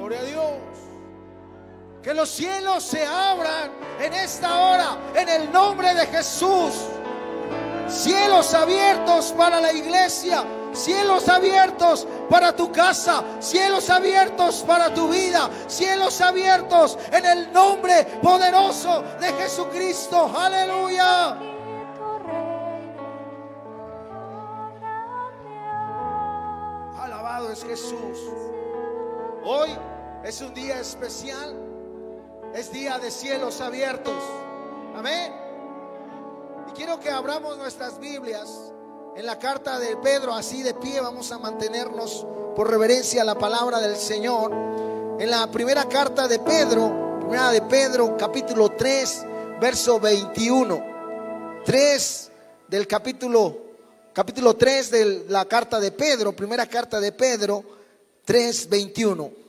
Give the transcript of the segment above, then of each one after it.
Gloria a Dios. Que los cielos se abran en esta hora, en el nombre de Jesús. Cielos abiertos para la iglesia, cielos abiertos para tu casa, cielos abiertos para tu vida, cielos abiertos en el nombre poderoso de Jesucristo. Aleluya. Alabado es Jesús. Hoy es un día especial. Es día de cielos abiertos. Amén. Y quiero que abramos nuestras Biblias en la carta de Pedro. Así de pie vamos a mantenernos por reverencia a la palabra del Señor. En la primera carta de Pedro, primera de Pedro, capítulo 3, verso 21. 3 del capítulo 3 de la carta de Pedro, primera carta de Pedro, 3, 21.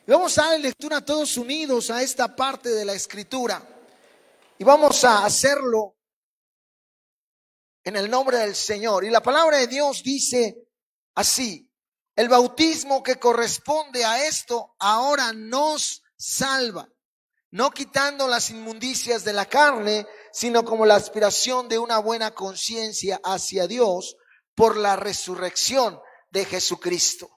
Y vamos a dar lectura todos unidos a esta parte de la escritura. Y vamos a hacerlo en el nombre del Señor. Y la palabra de Dios dice así: el bautismo que corresponde a esto ahora nos salva, no quitando las inmundicias de la carne, sino como la aspiración de una buena conciencia hacia Dios por la resurrección de Jesucristo.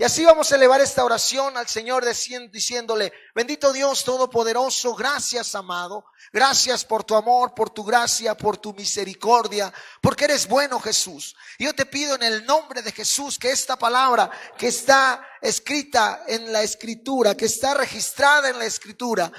Y así vamos a elevar esta oración al Señor diciéndole: bendito Dios Todopoderoso, gracias amado, gracias por tu amor, por tu gracia, por tu misericordia, porque eres bueno, Jesús. Y yo te pido en el nombre de Jesús que esta palabra que está escrita en la Escritura, que está registrada en la Escritura,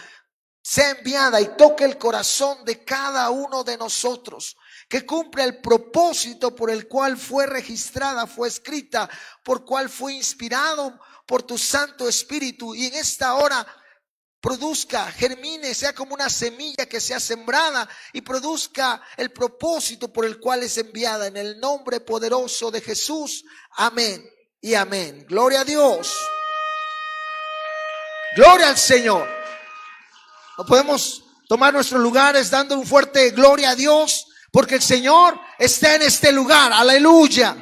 sea enviada y toque el corazón de cada uno de nosotros, que cumpla el propósito por el cual fue registrada, fue escrita, por cual fue inspirado por tu Santo Espíritu, y en esta hora produzca, germine, sea como una semilla que sea sembrada y produzca el propósito por el cual es enviada, en el nombre poderoso de Jesús. Amén y amén. Gloria a Dios. Gloria al Señor. No podemos tomar nuestros lugares dando un fuerte gloria a Dios, porque el Señor está en este lugar. Aleluya.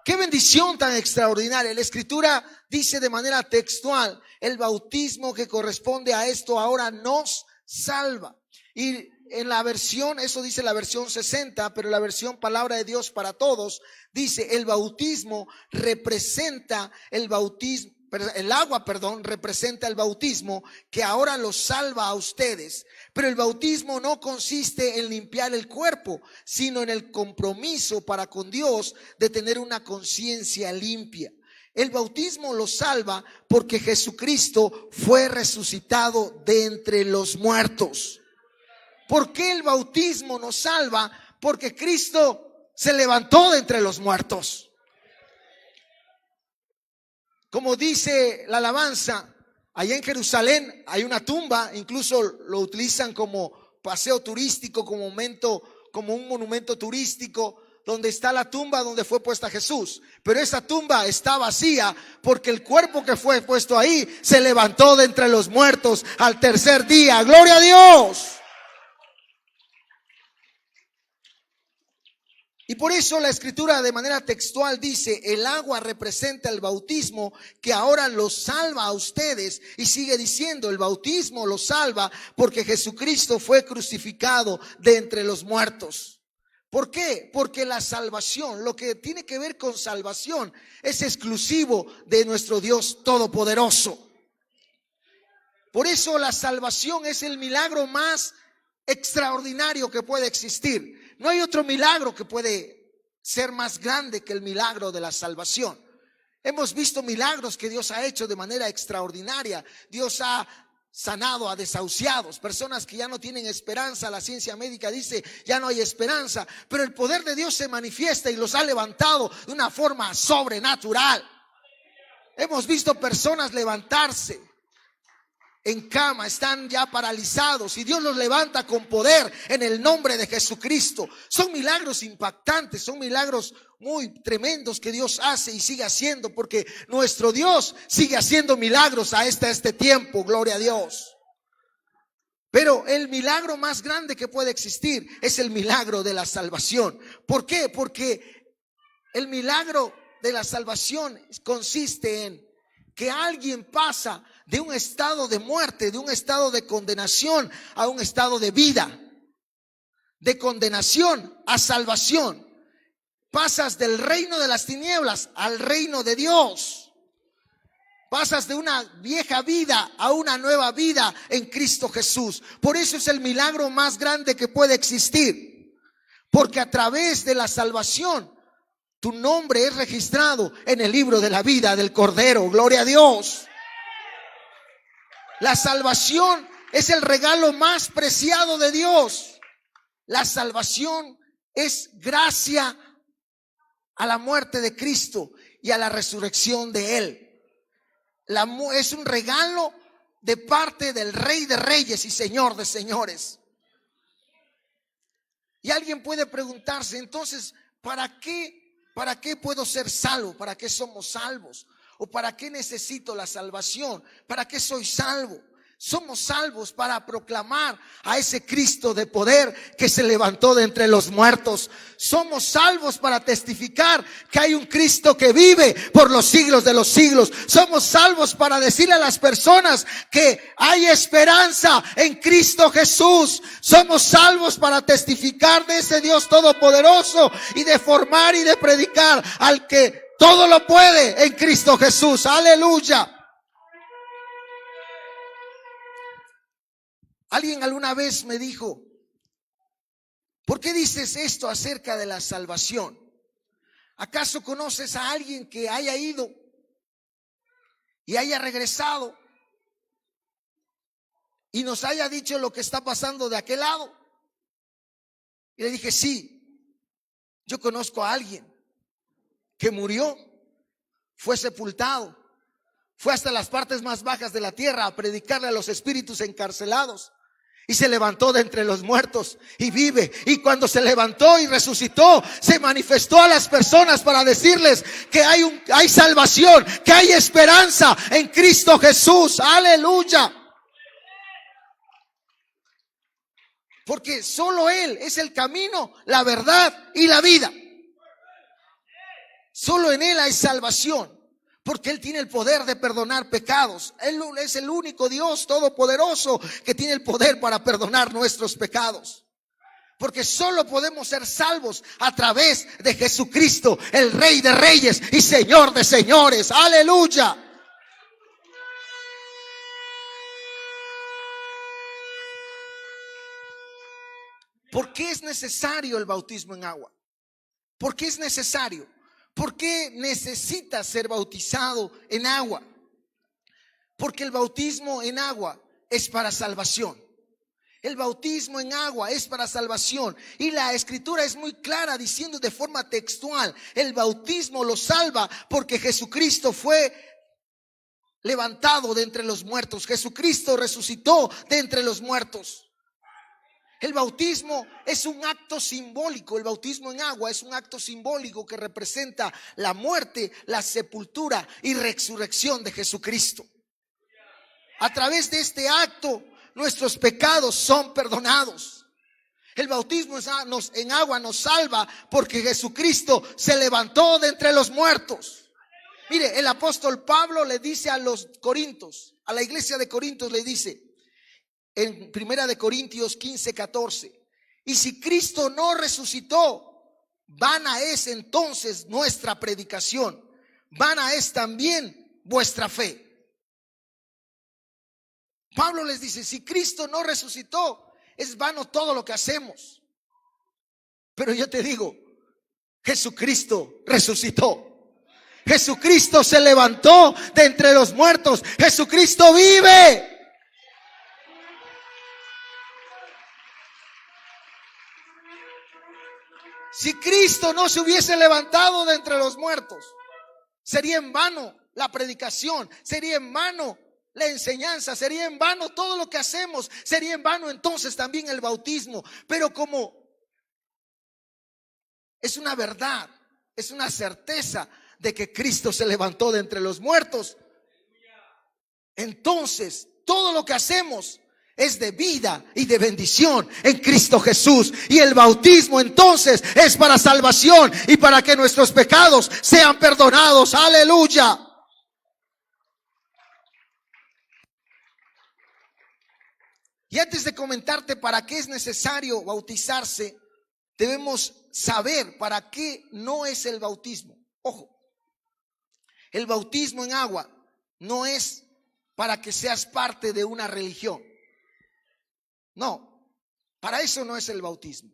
Qué bendición tan extraordinaria. La Escritura dice de manera textual: el bautismo que corresponde a esto ahora nos salva. Y en la versión, eso dice la versión 60, pero la versión Palabra de Dios para Todos dice: el bautismo representa el bautismo. El agua, representa el bautismo que ahora los salva a ustedes. Pero el bautismo no consiste en limpiar el cuerpo, sino en el compromiso para con Dios de tener una conciencia limpia. El bautismo los salva porque Jesucristo fue resucitado de entre los muertos. ¿Por qué el bautismo nos salva? Porque Cristo se levantó de entre los muertos. Como dice la alabanza, allá en Jerusalén hay una tumba, incluso lo utilizan como paseo turístico, como un monumento turístico, donde está la tumba donde fue puesta Jesús. Pero esa tumba está vacía porque el cuerpo que fue puesto ahí se levantó de entre los muertos al tercer día. ¡Gloria a Dios! Y por eso la Escritura de manera textual dice: el agua representa el bautismo que ahora los salva a ustedes. Y sigue diciendo: el bautismo los salva porque Jesucristo fue crucificado de entre los muertos. ¿Por qué? Porque la salvación, lo que tiene que ver con salvación, es exclusivo de nuestro Dios Todopoderoso. Por eso la salvación es el milagro más extraordinario que puede existir. No hay otro milagro que puede ser más grande que el milagro de la salvación. Hemos visto milagros que Dios ha hecho de manera extraordinaria. Dios ha sanado a desahuciados, personas que ya no tienen esperanza. La ciencia médica dice ya no hay esperanza, pero el poder de Dios se manifiesta y los ha levantado de una forma sobrenatural. Hemos visto personas levantarse en cama, están ya paralizados y Dios los levanta con poder en el nombre de Jesucristo. Son milagros impactantes, son milagros muy tremendos que Dios hace y sigue haciendo, porque nuestro Dios sigue haciendo milagros hasta este tiempo. Gloria a Dios. Pero el milagro más grande que puede existir es el milagro de la salvación. ¿Por qué? Porque el milagro de la salvación consiste en que alguien pasa de un estado de muerte, de un estado de condenación a un estado de vida, de condenación a salvación. Pasas del reino de las tinieblas al reino de Dios. Pasas de una vieja vida a una nueva vida en Cristo Jesús. Por eso es el milagro más grande que puede existir. Porque a través de la salvación, tu nombre es registrado en el libro de la vida del Cordero. Gloria a Dios. La salvación es el regalo más preciado de Dios. La salvación es gracia a la muerte de Cristo y a la resurrección de Él. Es un regalo de parte del Rey de Reyes y Señor de Señores. Y alguien puede preguntarse, entonces, ¿para qué puedo ser salvo? ¿Para qué somos salvos? ¿O para qué necesito la salvación? ¿Para qué soy salvo? Somos salvos para proclamar a ese Cristo de poder que se levantó de entre los muertos. Somos salvos para testificar que hay un Cristo que vive por los siglos de los siglos. Somos salvos para decirle a las personas que hay esperanza en Cristo Jesús. Somos salvos para testificar de ese Dios todopoderoso y de formar y de predicar al que todo lo puede en Cristo Jesús. Aleluya. Alguien alguna vez me dijo, ¿por qué dices esto acerca de la salvación? ¿Acaso conoces a alguien que haya ido y haya regresado y nos haya dicho lo que está pasando de aquel lado? Y le dije, sí, yo conozco a alguien que murió, fue sepultado, fue hasta las partes más bajas de la tierra a predicarle a los espíritus encarcelados. Y se levantó de entre los muertos y vive. Y cuando se levantó y resucitó, se manifestó a las personas para decirles que hay salvación, que hay esperanza en Cristo Jesús. Aleluya. Porque solo Él es el camino, la verdad y la vida. Solo en Él hay salvación. Porque Él tiene el poder de perdonar pecados. Él es el único Dios todopoderoso que tiene el poder para perdonar nuestros pecados. Porque solo podemos ser salvos a través de Jesucristo, el Rey de Reyes y Señor de Señores. Aleluya. ¿Por qué es necesario el bautismo en agua? ¿Por qué es necesario? ¿Por qué necesita ser bautizado en agua? Porque el bautismo en agua es para salvación. El bautismo en agua es para salvación. Y la escritura es muy clara diciendo de forma textual, el bautismo lo salva porque Jesucristo fue levantado de entre los muertos. Jesucristo resucitó de entre los muertos. El bautismo es un acto simbólico. El bautismo en agua es un acto simbólico que representa la muerte, la sepultura y resurrección de Jesucristo. A través de este acto, nuestros pecados son perdonados. El bautismo en agua nos salva porque Jesucristo se levantó de entre los muertos. Mire, el apóstol Pablo le dice a los Corintios, a la iglesia de Corintios le dice, en 1 de Corintios 15:14, y si Cristo no resucitó, vana es entonces nuestra predicación, vana es también vuestra fe. Pablo les dice, si Cristo no resucitó, es vano todo lo que hacemos. Pero yo te digo, Jesucristo resucitó. Jesucristo se levantó de entre los muertos. Jesucristo vive. Si Cristo no se hubiese levantado de entre los muertos, sería en vano la predicación, sería en vano la enseñanza, sería en vano todo lo que hacemos, sería en vano entonces también el bautismo. Pero como es una verdad, es una certeza de que Cristo se levantó de entre los muertos, entonces todo lo que hacemos es de vida y de bendición en Cristo Jesús. Y el bautismo entonces es para salvación y para que nuestros pecados sean perdonados. Aleluya. Y antes de comentarte para qué es necesario bautizarse, debemos saber para qué no es el bautismo. Ojo, el bautismo en agua no es para que seas parte de una religión. No, para eso no es el bautismo.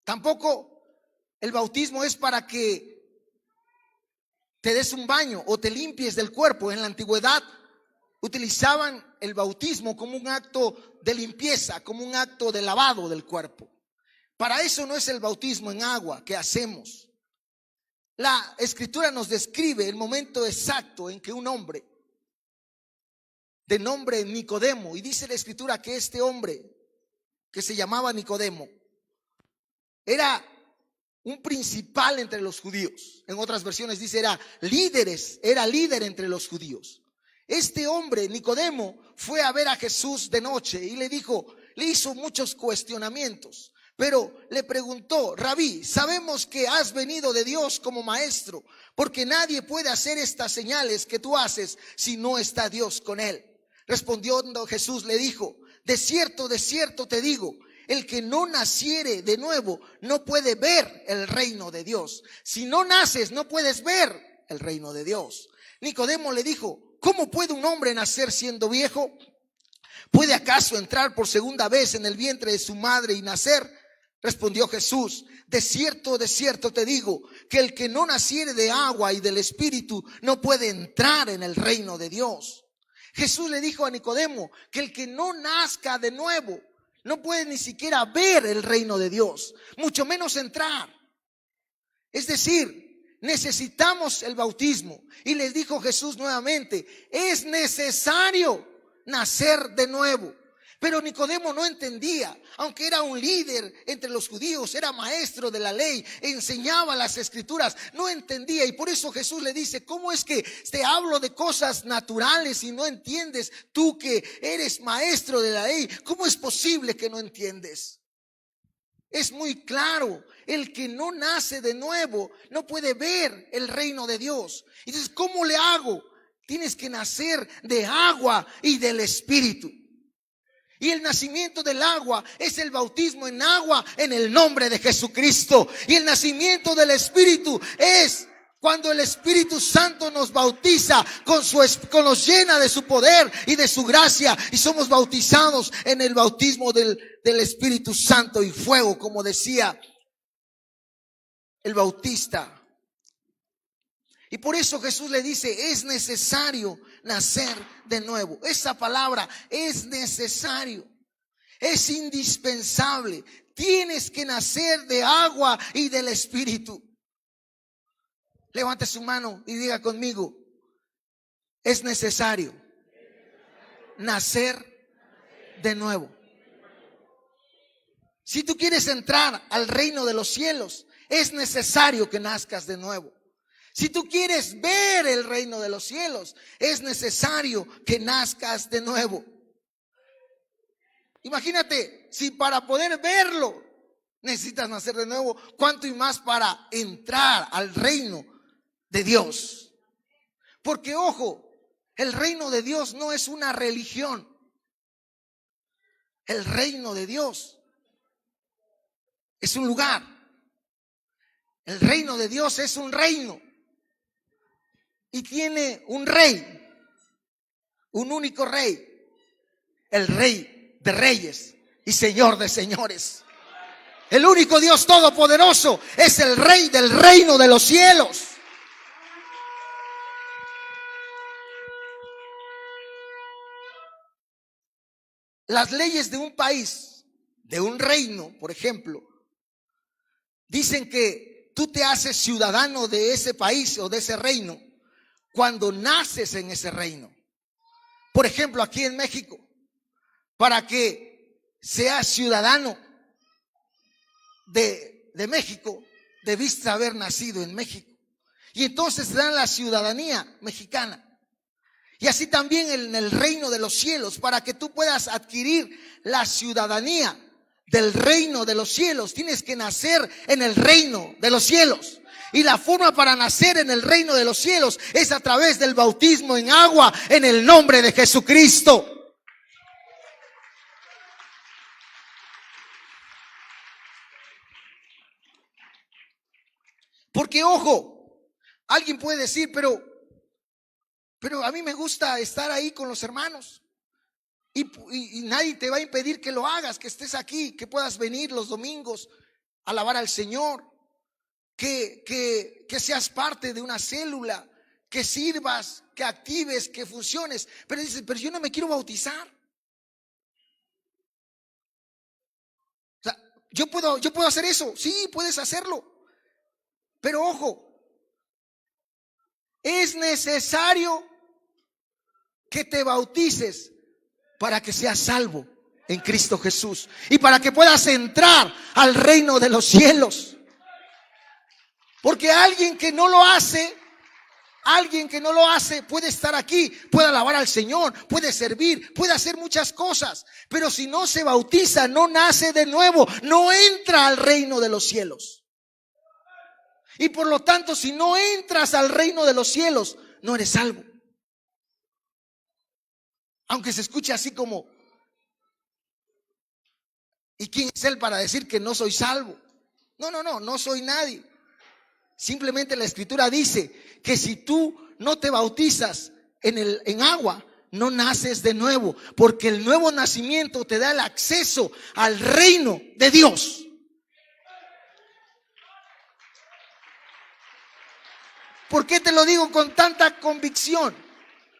Tampoco el bautismo es para que te des un baño o te limpies del cuerpo. En la antigüedad utilizaban el bautismo como un acto de limpieza, como un acto de lavado del cuerpo. Para eso no es el bautismo en agua que hacemos. La Escritura nos describe el momento exacto en que un hombre de nombre Nicodemo, y dice la Escritura que este hombre que se llamaba Nicodemo era un principal entre los judíos. En otras versiones dice era líder entre los judíos. Este hombre, Nicodemo, fue a ver a Jesús de noche y le hizo muchos cuestionamientos, pero le preguntó: Rabí, sabemos que has venido de Dios como maestro, porque nadie puede hacer estas señales que tú haces si no está Dios con él. Respondiendo Jesús le dijo: de cierto te digo, el que no naciere de nuevo no puede ver el reino de Dios. Si no naces, no puedes ver el reino de Dios. Nicodemo le dijo: ¿cómo puede un hombre nacer siendo viejo? ¿Puede acaso entrar por segunda vez en el vientre de su madre y nacer? Respondió Jesús: de cierto te digo, que el que no naciere de agua y del Espíritu no puede entrar en el reino de Dios. Jesús le dijo a Nicodemo que el que no nazca de nuevo no puede ni siquiera ver el reino de Dios, mucho menos entrar. Es decir, necesitamos el bautismo. Y les dijo Jesús nuevamente: es necesario nacer de nuevo. Pero Nicodemo no entendía, aunque era un líder entre los judíos, era maestro de la ley, enseñaba las escrituras, no entendía. Y por eso Jesús le dice: ¿cómo es que te hablo de cosas naturales y no entiendes? Tú que eres maestro de la ley, ¿cómo es posible que no entiendes? Es muy claro, el que no nace de nuevo no puede ver el reino de Dios. Entonces, ¿cómo le hago? Tienes que nacer de agua y del Espíritu. Y el nacimiento del agua es el bautismo en agua en el nombre de Jesucristo. Y el nacimiento del Espíritu es cuando el Espíritu Santo nos bautiza, nos llena de su poder y de su gracia, y somos bautizados en el bautismo del Espíritu Santo y fuego, como decía el bautista. Y por eso Jesús le dice: es necesario nacer de nuevo. Esa palabra es necesario, es indispensable. Tienes que nacer de agua y del Espíritu. Levante su mano y diga conmigo: es necesario nacer de nuevo. Si tú quieres entrar al reino de los cielos, es necesario que nazcas de nuevo. Si tú quieres ver el reino de los cielos, es necesario que nazcas de nuevo. Imagínate, si para poder verlo necesitas nacer de nuevo, ¿cuánto y más para entrar al reino de Dios? Porque ojo, el reino de Dios no es una religión. El reino de Dios es un lugar. El reino de Dios es un reino. Y tiene un rey, un único rey, el Rey de Reyes y Señor de Señores. El único Dios todopoderoso es el Rey del reino de los cielos. Las leyes de un país, de un reino, por ejemplo, dicen que tú te haces ciudadano de ese país o de ese reino cuando naces en ese reino. Por ejemplo, aquí en México, para que seas ciudadano de México, debiste haber nacido en México. Y entonces te dan la ciudadanía mexicana. Y así también en el reino de los cielos, para que tú puedas adquirir la ciudadanía del reino de los cielos, tienes que nacer en el reino de los cielos. Y la forma para nacer en el reino de los cielos es a través del bautismo en agua en el nombre de Jesucristo. Porque ojo, alguien puede decir, pero a mí me gusta estar ahí con los hermanos. Y nadie te va a impedir que lo hagas, que estés aquí, que puedas venir los domingos a alabar al Señor, que seas parte de una célula, que sirvas, que actives, que funciones. Pero dices, pero yo no me quiero bautizar. O sea, yo puedo hacer eso. Sí, puedes hacerlo. Pero ojo, es necesario que te bautices para que seas salvo en Cristo Jesús y para que puedas entrar al reino de los cielos. Porque alguien que no lo hace puede estar aquí, puede alabar al Señor, puede servir, puede hacer muchas cosas, pero si no se bautiza, no nace de nuevo, no entra al reino de los cielos. Y por lo tanto, si no entras al reino de los cielos, no eres salvo. Aunque se escuche así como, ¿y quién es él para decir que no soy salvo? No soy nadie. Simplemente la Escritura dice que si tú no te bautizas en agua, no naces de nuevo, porque el nuevo nacimiento te da el acceso al reino de Dios. ¿Por qué te lo digo con tanta convicción?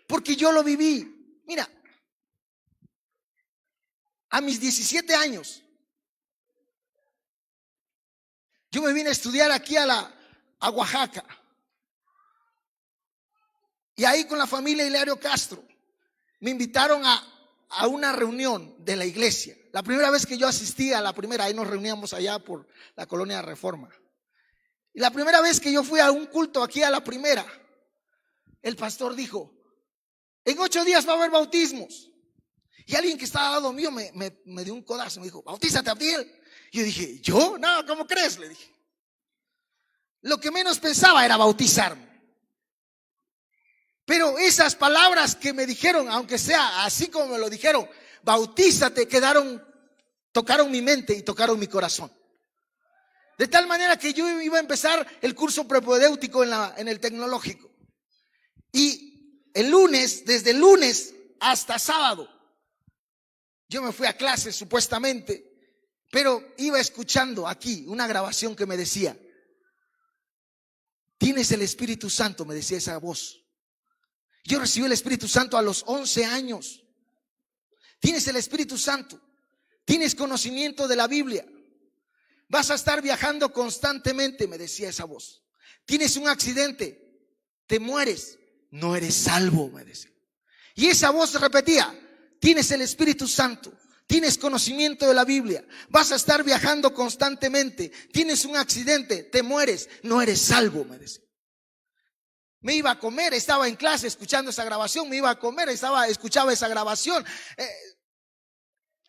Porque yo lo viví. Mira, a mis 17 años, yo me vine a estudiar aquí a Oaxaca. Y ahí con la familia Hilario Castro me invitaron a una reunión de la iglesia. La primera vez que yo asistí a la primera, ahí nos reuníamos allá por la colonia Reforma. Y la primera vez que yo fui a un culto aquí a la primera, el pastor dijo, en 8 días va a haber bautismos. Y alguien que estaba al lado mío me dio un codazo, me dijo, bautízate, Abdiel. Y yo dije, ¿yo? No, ¿cómo crees? Le dije. Lo que menos pensaba era bautizarme. Pero esas palabras que me dijeron, aunque sea así como me lo dijeron, bautízate, tocaron mi mente y tocaron mi corazón. De tal manera que yo iba a empezar el curso propedéutico en el tecnológico. Y desde el lunes hasta sábado, yo me fui a clases supuestamente, pero iba escuchando aquí una grabación que me decía, tienes el Espíritu Santo, me decía esa voz. Yo recibí el Espíritu Santo a los 11 años. Tienes el Espíritu Santo, tienes conocimiento de la Biblia, vas a estar viajando constantemente, me decía esa voz. Tienes un accidente, te mueres, no eres salvo, me decía. Y esa voz repetía, tienes el Espíritu Santo, tienes conocimiento de la Biblia, vas a estar viajando constantemente, tienes un accidente, te mueres, no eres salvo, me decía. Me iba a comer, estaba en clase escuchando esa grabación, me iba a comer, escuchaba esa grabación,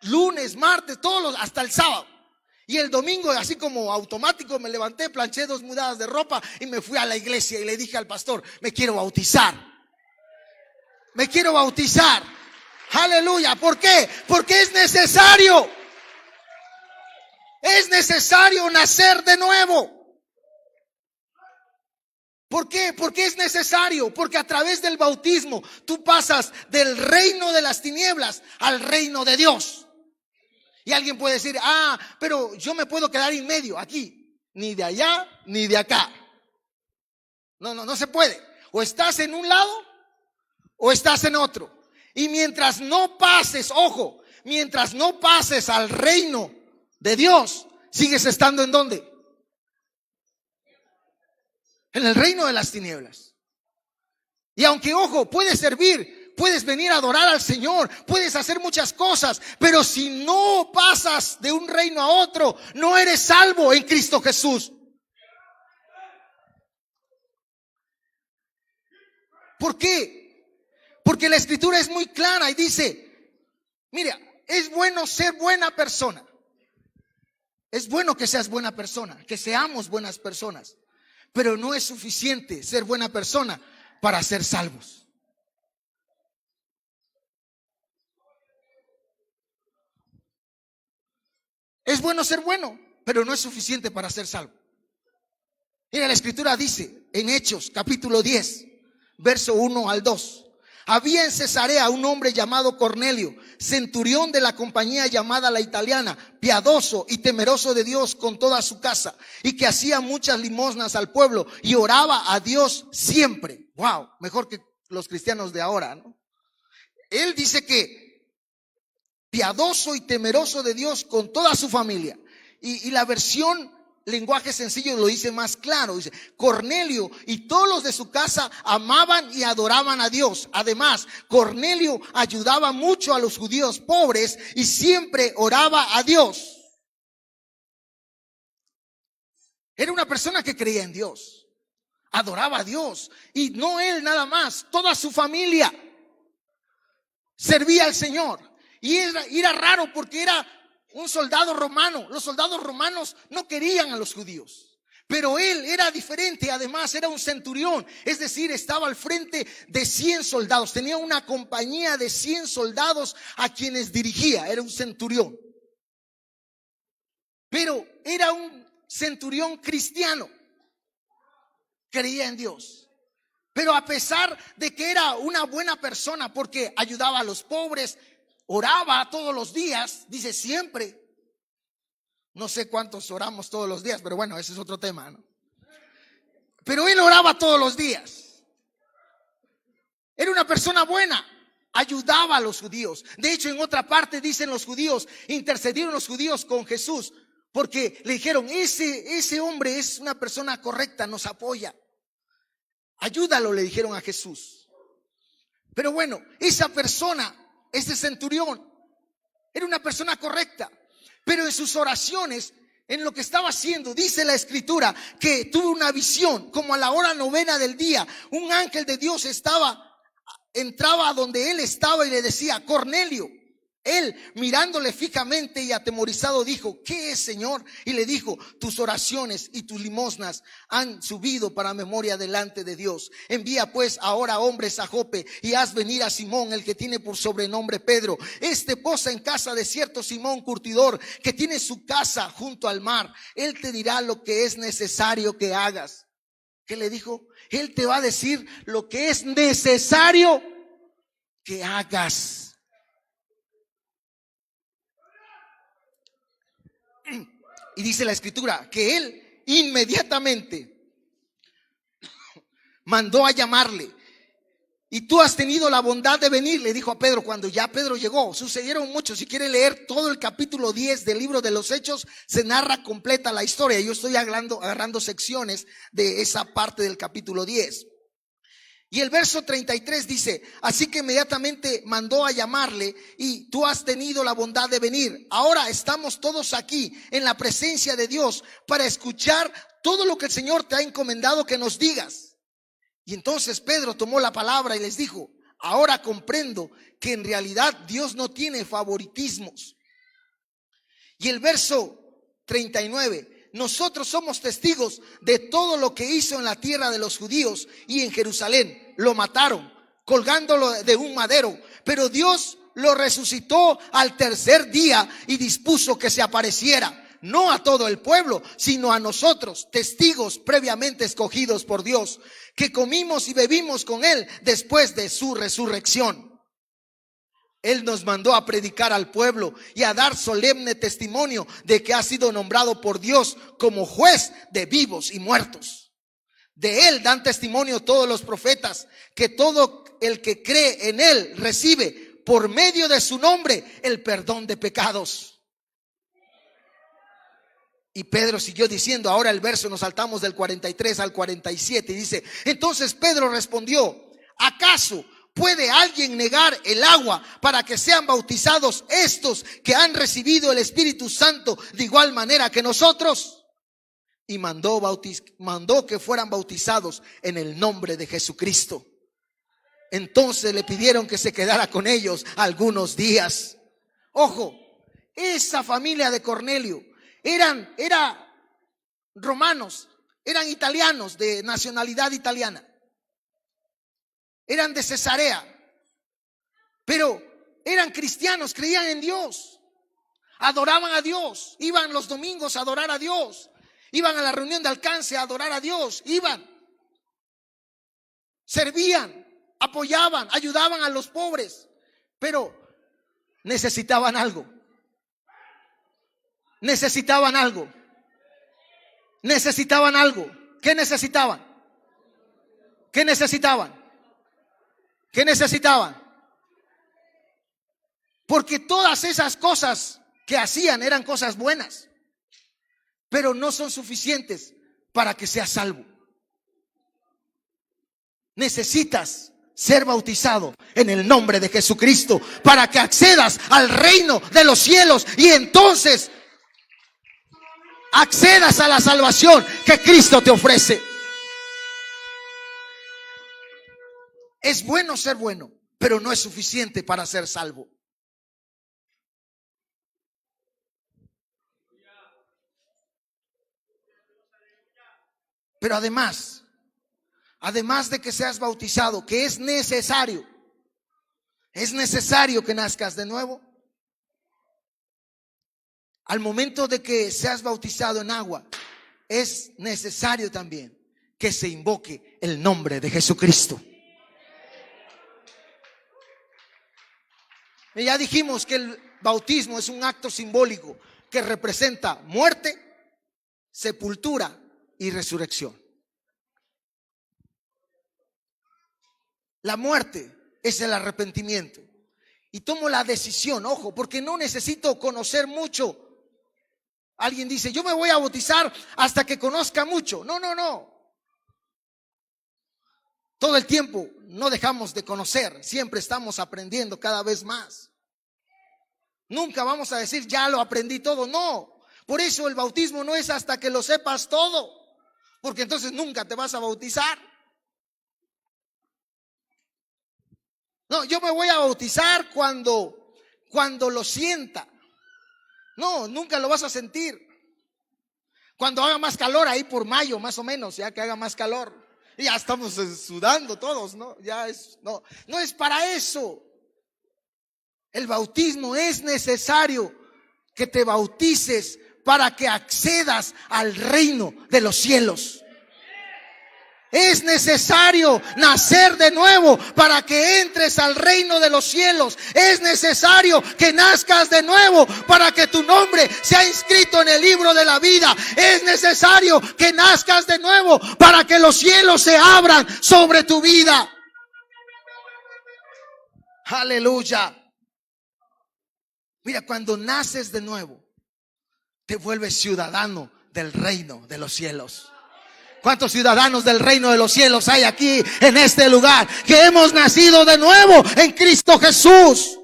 lunes, martes, hasta el sábado. Y el domingo, así como automático, me levanté, planché 2 mudadas de ropa y me fui a la iglesia y le dije al pastor, me quiero bautizar. Me quiero bautizar. Aleluya. ¿Por qué? Porque es necesario. Es necesario nacer de nuevo. ¿Por qué? Porque es necesario. Porque a través del bautismo tú pasas del reino de las tinieblas al reino de Dios. Y alguien puede decir, pero yo me puedo quedar en medio aquí. Ni de allá, ni de acá. No se puede. O estás en un lado, o estás en otro. Y mientras no pases, ojo, mientras no pases al reino de Dios, sigues estando ¿en dónde? En el reino de las tinieblas. Y aunque, ojo, puedes servir, puedes venir a adorar al Señor, puedes hacer muchas cosas, pero si no pasas de un reino a otro, no eres salvo en Cristo Jesús. ¿Por qué? Porque la Escritura es muy clara y dice, mira, es bueno ser buena persona. Es bueno que seas buena persona, que seamos buenas personas, pero no es suficiente ser buena persona para ser salvos. Es bueno ser bueno, pero no es suficiente para ser salvo. Mira, la escritura dice en Hechos capítulo 10, verso 1 al 2. Había en Cesarea un hombre llamado Cornelio, centurión de la compañía llamada La Italiana, piadoso y temeroso de Dios con toda su casa, y que hacía muchas limosnas al pueblo y oraba a Dios siempre. Wow, mejor que los cristianos de ahora, ¿no? Él dice que piadoso y temeroso de Dios con toda su familia. Y la versión lenguaje sencillo lo dice más claro. Dice: Cornelio y todos los de su casa amaban y adoraban a Dios. Además, Cornelio ayudaba mucho a los judíos pobres y siempre oraba a Dios. Era una persona que creía en Dios, adoraba a Dios, y no él nada más, toda su familia servía al Señor. Y era raro porque era un soldado romano. Los soldados romanos no querían a los judíos, pero él era diferente. Además era un centurión, es decir, estaba al frente de 100 soldados. Tenía una compañía de 100 soldados a quienes dirigía. Era un centurión, pero era un centurión cristiano. Creía en Dios. Pero a pesar de que era una buena persona, porque ayudaba a los pobres, oraba todos los días, dice siempre. No sé cuántos oramos todos los días, pero bueno, ese es otro tema, ¿no? Pero él oraba todos los días. Era una persona buena, ayudaba a los judíos. De hecho, en otra parte dicen los judíos, intercedieron los judíos con Jesús, porque le dijeron: ese hombre es una persona correcta, nos apoya. Ayúdalo, le dijeron a Jesús. Pero bueno, esa persona, ese centurión, era una persona correcta, pero en sus oraciones, en lo que estaba haciendo, dice la escritura que tuvo una visión, como a la hora 9 del día, un ángel de Dios entraba a donde él estaba y le decía: Cornelio. Él, mirándole fijamente y atemorizado, dijo: ¿qué es, Señor? Y le dijo: tus oraciones y tus limosnas han subido para memoria delante de Dios. Envía pues ahora hombres a Jope y haz venir a Simón, el que tiene por sobrenombre Pedro. Este posa en casa de cierto Simón curtidor, que tiene su casa junto al mar. Él te dirá lo que es necesario que hagas. ¿Qué le dijo? Él te va a decir lo que es necesario que hagas. Y dice la escritura que él inmediatamente mandó a llamarle. Y tú has tenido la bondad de venir, le dijo a Pedro. Cuando ya Pedro llegó, sucedieron muchos. Si quiere leer todo el capítulo 10 del libro de los Hechos, se narra completa la historia. Yo estoy agarrando secciones de esa parte del capítulo 10. Y el verso 33 dice: así que inmediatamente mandó a llamarle, y tú has tenido la bondad de venir. Ahora estamos todos aquí en la presencia de Dios para escuchar todo lo que el Señor te ha encomendado que nos digas. Y entonces Pedro tomó la palabra y les dijo: ahora comprendo que en realidad Dios no tiene favoritismos. Y el verso 39: nosotros somos testigos de todo lo que hizo en la tierra de los judíos y en Jerusalén. Lo mataron colgándolo de un madero, pero Dios lo resucitó al tercer día y dispuso que se apareciera, no a todo el pueblo, sino a nosotros, testigos previamente escogidos por Dios, que comimos y bebimos con él después de su resurrección. Él nos mandó a predicar al pueblo y a dar solemne testimonio de que ha sido nombrado por Dios como juez de vivos y muertos. De él dan testimonio todos los profetas, que todo el que cree en él recibe por medio de su nombre el perdón de pecados. Y Pedro siguió diciendo, ahora el verso nos saltamos del 43 al 47 y dice: entonces Pedro respondió: ¿acaso puede alguien negar el agua para que sean bautizados estos que han recibido el Espíritu Santo de igual manera que nosotros? Y mandó que fueran bautizados en el nombre de Jesucristo. Entonces le pidieron que se quedara con ellos algunos días. Ojo, esa familia de Cornelio eran romanos, eran italianos de nacionalidad italiana. Eran de Cesarea, pero eran cristianos, creían en Dios, adoraban a Dios, iban los domingos a adorar a Dios. Iban a la reunión de alcance a adorar a Dios. Iban, servían, apoyaban, ayudaban a los pobres. Pero necesitaban algo. Necesitaban algo. Necesitaban algo. ¿Qué necesitaban? ¿Qué necesitaban? ¿Qué necesitaban? Porque todas esas cosas que hacían eran cosas buenas, pero no son suficientes para que seas salvo. Necesitas ser bautizado en el nombre de Jesucristo para que accedas al reino de los cielos y entonces accedas a la salvación que Cristo te ofrece. Es bueno ser bueno, pero no es suficiente para ser salvo. Pero además de que seas bautizado, que es necesario que nazcas de nuevo. Al momento de que seas bautizado en agua, es necesario también que se invoque el nombre de Jesucristo. Y ya dijimos que el bautismo es un acto simbólico que representa muerte, sepultura y resurrección. La muerte es el arrepentimiento. Y tomo la decisión, ojo, porque no necesito conocer mucho. Alguien dice, yo me voy a bautizar hasta que conozca mucho. No. Todo el tiempo no dejamos de conocer. Siempre estamos aprendiendo cada vez más. Nunca vamos a decir, ya lo aprendí todo. No. Por eso el bautismo no es hasta que lo sepas todo, porque entonces nunca te vas a bautizar. No, yo me voy a bautizar cuando lo sienta. No, nunca lo vas a sentir. Cuando haga más calor, ahí por mayo más o menos, ya que haga más calor. Y ya estamos sudando todos, ¿no? No es para eso. El bautismo es necesario que te bautices para que accedas al reino de los cielos. Es necesario nacer de nuevo para que entres al reino de los cielos. Es necesario que nazcas de nuevo para que tu nombre sea inscrito en el libro de la vida. Es necesario que nazcas de nuevo para que los cielos se abran sobre tu vida. Aleluya. Mira, cuando naces de nuevo, te vuelves ciudadano del reino de los cielos. ¿Cuántos ciudadanos del reino de los cielos hay aquí en este lugar? Que hemos nacido de nuevo en Cristo Jesús.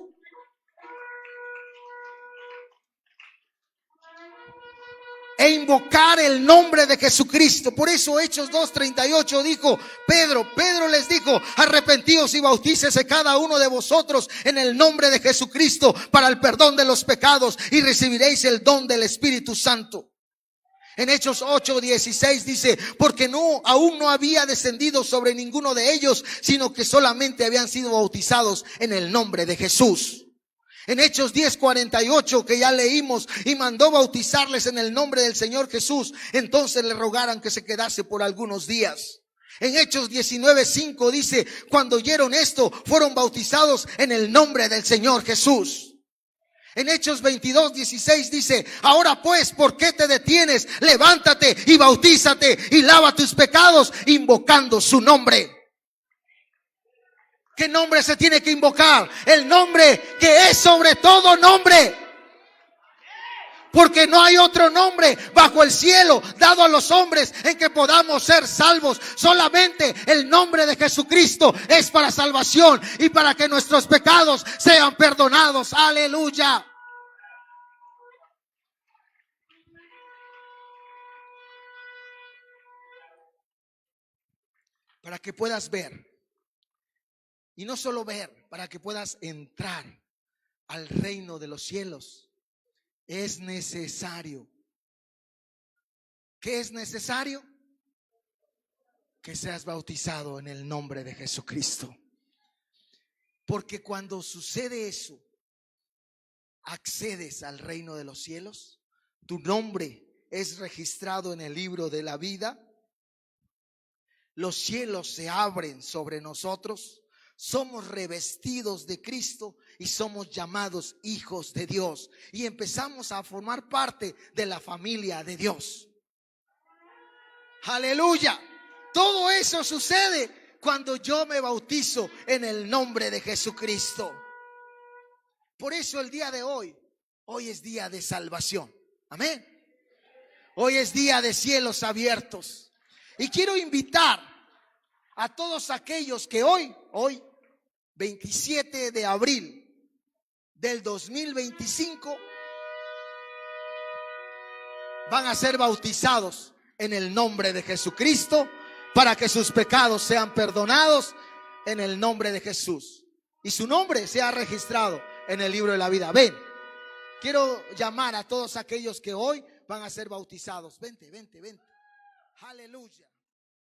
E invocar el nombre de Jesucristo. Por eso Hechos 2:38 dijo Pedro les dijo, arrepentíos y bautícese cada uno de vosotros en el nombre de Jesucristo para el perdón de los pecados y recibiréis el don del Espíritu Santo. En Hechos 8:16 dice, porque aún no había descendido sobre ninguno de ellos, sino que solamente habían sido bautizados en el nombre de Jesús. En Hechos 10:48 que ya leímos, y mandó bautizarles en el nombre del Señor Jesús. Entonces le rogaron que se quedase por algunos días. En Hechos 19:5 dice, cuando oyeron esto, fueron bautizados en el nombre del Señor Jesús. En Hechos 22:16 dice, ahora pues, ¿por qué te detienes? Levántate y bautízate y lava tus pecados invocando su nombre. ¿Qué nombre se tiene que invocar? El nombre que es sobre todo nombre. Porque no hay otro nombre bajo el cielo dado a los hombres en que podamos ser salvos. Solamente el nombre de Jesucristo es para salvación y para que nuestros pecados sean perdonados. Aleluya. Para que puedas ver, y no solo ver, para que puedas entrar al reino de los cielos, es necesario. ¿Qué es necesario? Que seas bautizado en el nombre de Jesucristo. Porque cuando sucede eso, accedes al reino de los cielos, tu nombre es registrado en el libro de la vida. Los cielos se abren sobre nosotros. Somos revestidos de Cristo y somos llamados hijos de Dios. Y empezamos a formar parte de la familia de Dios. Aleluya. Todo eso sucede cuando yo me bautizo en el nombre de Jesucristo. Por eso el día de hoy es día de salvación. Amén. Hoy es día de cielos abiertos. Y quiero invitar a todos aquellos que hoy 27 de abril del 2025 van a ser bautizados en el nombre de Jesucristo para que sus pecados sean perdonados en el nombre de Jesús y su nombre sea registrado en el libro de la vida. Ven, quiero llamar a todos aquellos que hoy van a ser bautizados. Vente. Aleluya.